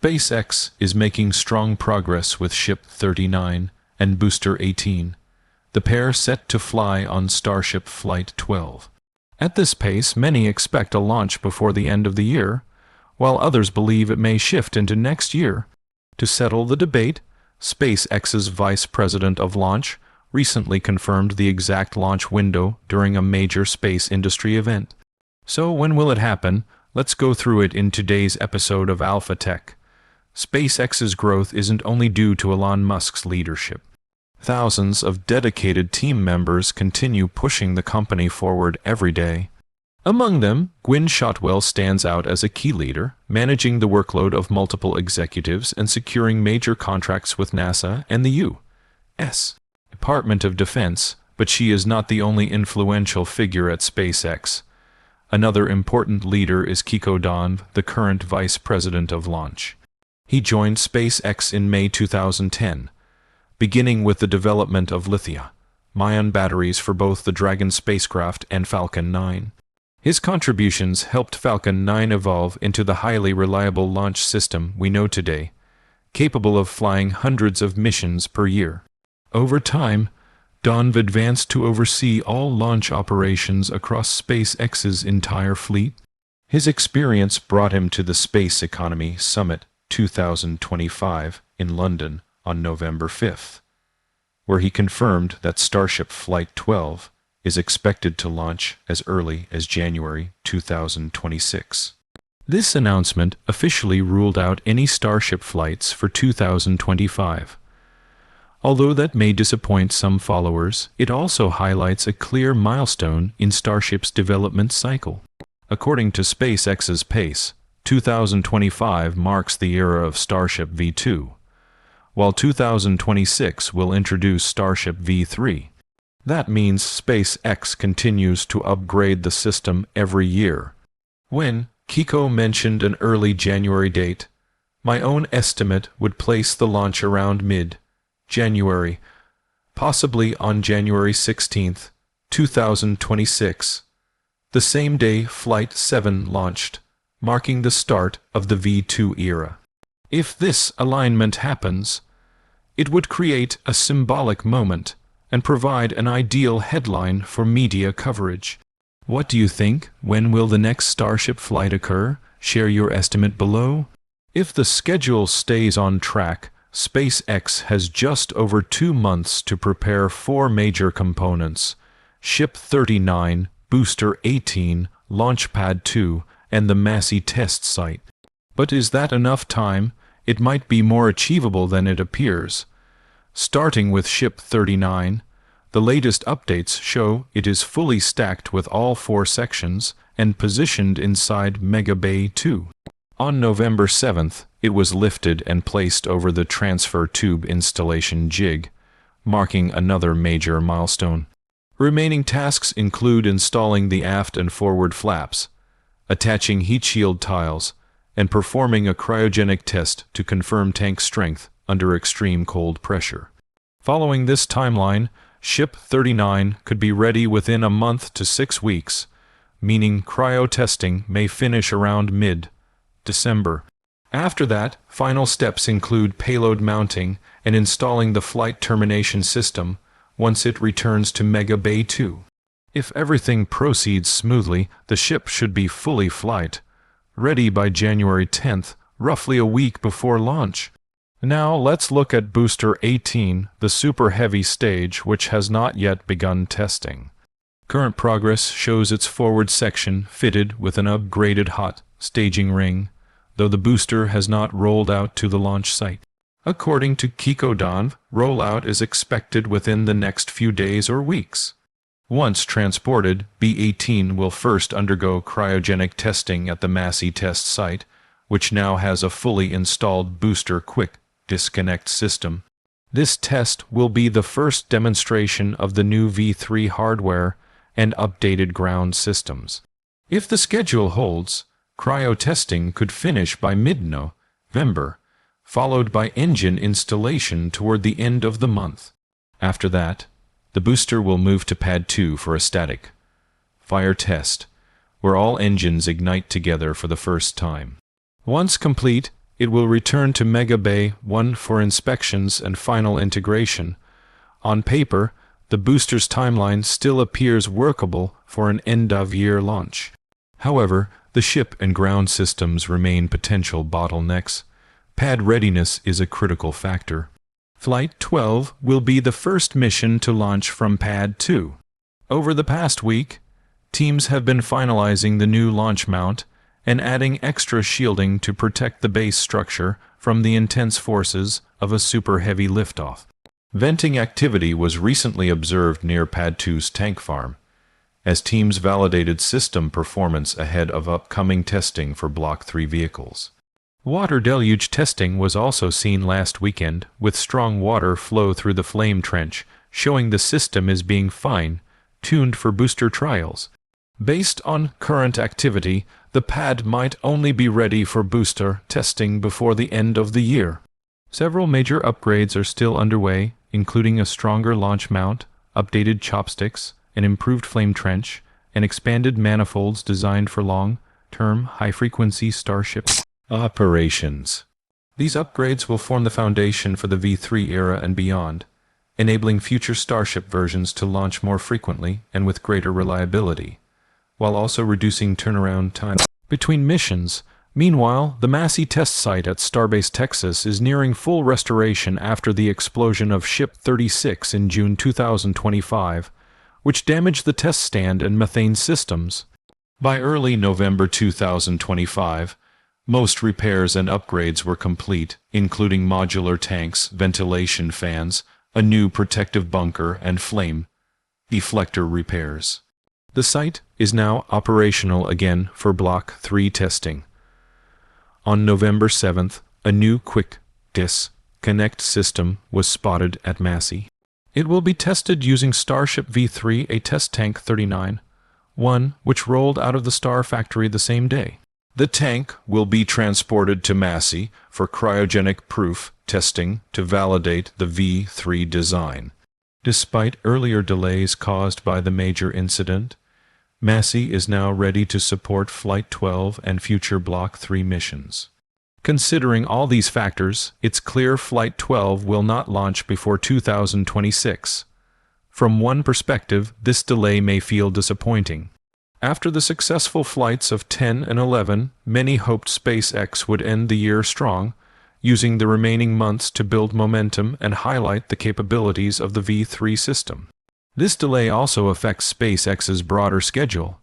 SpaceX is making strong progress with Ship 39 and Booster 18, the pair set to fly on Starship Flight 12. At this pace, many expect a launch before the end of the year, while others believe it may shift into next year. To settle the debate, SpaceX's Vice President of Launch recently confirmed the exact launch window during a major space industry event. So when will it happen? Let's go through it in today's episode of Alpha Tech. SpaceX's growth isn't only due to Elon Musk's leadership. Thousands of dedicated team members continue pushing the company forward every day. Among them, Gwynne Shotwell stands out as a key leader, managing the workload of multiple executives and securing major contracts with NASA and the U.S. Department of Defense, but she is not the only influential figure at SpaceX. Another important leader is Kiko Don, the current Vice President of Launch. He joined SpaceX in May 2010, beginning with the development of lithium-ion batteries for both the Dragon spacecraft and Falcon 9. His contributions helped Falcon 9 evolve into the highly reliable launch system we know today, capable of flying hundreds of missions per year. Over time, Don advanced to oversee all launch operations across SpaceX's entire fleet. His experience brought him to the Space Economy Summit 2025 in London on November 5th, where he confirmed that Starship Flight 12 is expected to launch as early as January 2026. This announcement officially ruled out any Starship flights for 2025. Although that may disappoint some followers, it also highlights a clear milestone in Starship's development cycle. According to SpaceX's pace, 2025 marks the era of Starship V2, while 2026 will introduce Starship V3. That means SpaceX continues to upgrade the system every year. When Kiko mentioned an early January date, my own estimate would place the launch around mid-January, possibly on January 16, 2026, the same day Flight 7 launched, marking the start of the V2 era. If this alignment happens, it would create a symbolic moment and provide an ideal headline for media coverage. What do you think? When will the next Starship flight occur? Share your estimate below. If the schedule stays on track, SpaceX has just over 2 months to prepare 4 major components: Ship 39, Booster 18, Launchpad 2, and the Massey test site. But is that enough time? It might be more achievable than it appears. Starting with Ship 39, the latest updates show it is fully stacked with all 4 sections and positioned inside Mega Bay 2. On November 7th, it was lifted and placed over the transfer tube installation jig, marking another major milestone. Remaining tasks include installing the aft and forward flaps, attaching heat shield tiles, and performing a cryogenic test to confirm tank strength under extreme cold pressure. Following this timeline, Ship 39 could be ready within a month to 6 weeks, meaning cryo testing may finish around mid-December. After that, final steps include payload mounting and installing the flight termination system once it returns to Mega Bay 2. If everything proceeds smoothly, the ship should be fully flight ready by January 10th, roughly a week before launch. Now let's look at Booster 18, the super heavy stage which has not yet begun testing. Current progress shows its forward section fitted with an upgraded hot staging ring, though the booster has not rolled out to the launch site. According to Kiko Don, rollout is expected within the next few days or weeks. Once transported, B-18 will first undergo cryogenic testing at the Massey test site, which now has a fully installed booster quick disconnect system. This test will be the first demonstration of the new V3 hardware and updated ground systems. If the schedule holds, cryo testing could finish by mid-November, followed by engine installation toward the end of the month. After that, the booster will move to Pad 2 for a static fire test, where all engines ignite together for the first time. Once complete, it will return to Mega Bay 1 for inspections and final integration. On paper, the booster's timeline still appears workable for an end-of-year launch. However, the ship and ground systems remain potential bottlenecks. Pad readiness is a critical factor. Flight 12 will be the first mission to launch from Pad 2. Over the past week, teams have been finalizing the new launch mount and adding extra shielding to protect the base structure from the intense forces of a super heavy liftoff. Venting activity was recently observed near Pad 2's tank farm, as teams validated system performance ahead of upcoming testing for Block 3 vehicles. Water deluge testing was also seen last weekend, with strong water flow through the flame trench, showing the system is being fine-tuned for booster trials. Based on current activity, the pad might only be ready for booster testing before the end of the year. Several major upgrades are still underway, including a stronger launch mount, updated chopsticks, an improved flame trench, and expanded manifolds designed for long-term, high-frequency Starship operations. These upgrades will form the foundation for the V3 era and beyond, enabling future Starship versions to launch more frequently and with greater reliability, while also reducing turnaround time between missions. Meanwhile, the Massey test site at Starbase Texas is nearing full restoration after the explosion of Ship 36 in June 2025, which damaged the test stand and methane systems. By early November 2025, most repairs and upgrades were complete, including modular tanks, ventilation fans, a new protective bunker, and flame deflector repairs. The site is now operational again for Block 3 testing. On November 7th, a new quick disconnect system was spotted at Massey. It will be tested using Starship V3, a test tank 39, one which rolled out of the Star factory the same day. The tank will be transported to Massey for cryogenic proof testing to validate the V3 design. Despite earlier delays caused by the major incident, Massey is now ready to support Flight 12 and future Block 3 missions. Considering all these factors, it's clear Flight 12 will not launch before 2026. From one perspective, this delay may feel disappointing. After the successful flights of 10 and 11, many hoped SpaceX would end the year strong, using the remaining months to build momentum and highlight the capabilities of the V3 system. This delay also affects SpaceX's broader schedule.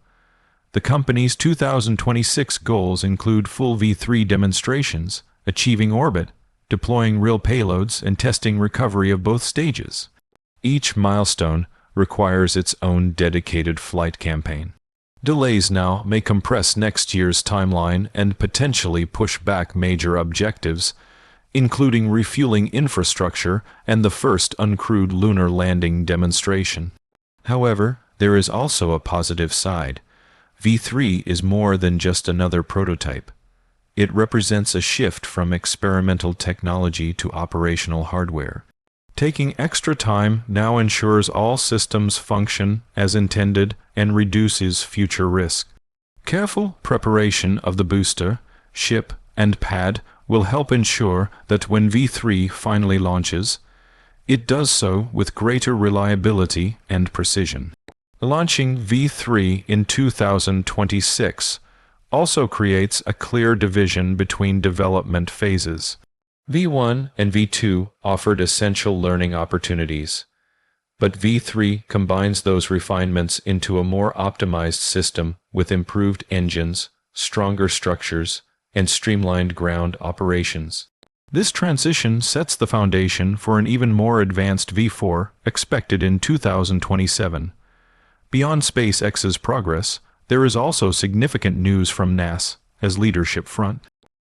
The company's 2026 goals include full V3 demonstrations, achieving orbit, deploying real payloads, and testing recovery of both stages. Each milestone requires its own dedicated flight campaign. Delays now may compress next year's timeline and potentially push back major objectives, including refueling infrastructure and the first uncrewed lunar landing demonstration. However, there is also a positive side. V3 is more than just another prototype. It represents a shift from experimental technology to operational hardware. Taking extra time now ensures all systems function as intended and reduces future risk. Careful preparation of the booster, ship, and pad will help ensure that when V3 finally launches, it does so with greater reliability and precision. Launching V3 in 2026 also creates a clear division between development phases. V1 and V2 offered essential learning opportunities, but V3 combines those refinements into a more optimized system with improved engines, stronger structures, and streamlined ground operations. This transition sets the foundation for an even more advanced V4 expected in 2027. Beyond SpaceX's progress, there is also significant news from NASA's leadership front.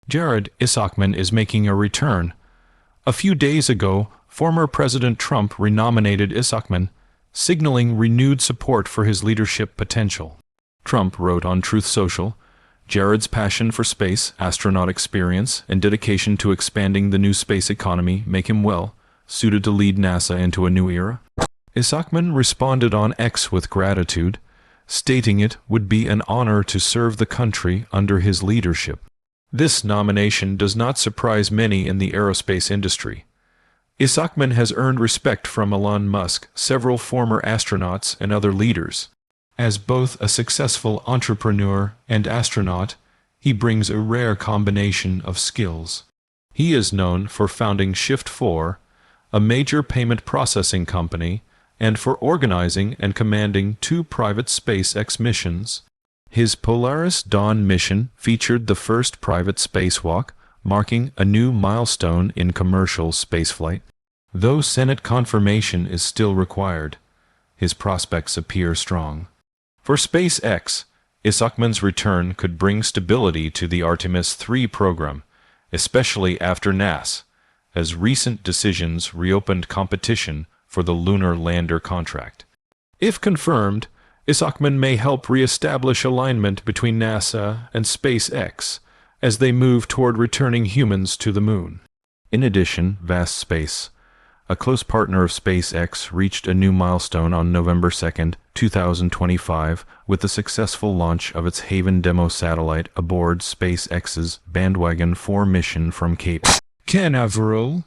Jared Isaacman is making a return. A few days ago, former President Trump renominated Isaacman, signaling renewed support for his leadership potential. Trump wrote on Truth Social, Jared's passion for space, astronaut experience, and dedication to expanding the new space economy make him well suited to lead NASA into a new era. Isaacman responded on X with gratitude, stating it would be an honor to serve the country under his leadership. This nomination does not surprise many in the aerospace industry. Isaacman has earned respect from Elon Musk, several former astronauts, and other leaders. As both a successful entrepreneur and astronaut, he brings a rare combination of skills. He is known for founding Shift4, a major payment processing company, and for organizing and commanding 2 private SpaceX missions. His Polaris Dawn mission featured the first private spacewalk, marking a new milestone in commercial spaceflight. Though Senate confirmation is still required, his prospects appear strong. For SpaceX, Isaacman's return could bring stability to the Artemis 3 program, especially after NASA, as recent decisions reopened competition for the Lunar lander contract. If confirmed, Isaacman may help re-establish alignment between NASA and SpaceX as they move toward returning humans to the Moon. In addition, Vast Space, a close partner of SpaceX, reached a new milestone on November 2, 2025, with the successful launch of its Haven demo satellite aboard SpaceX's Bandwagon 4 mission from Cape Canaveral.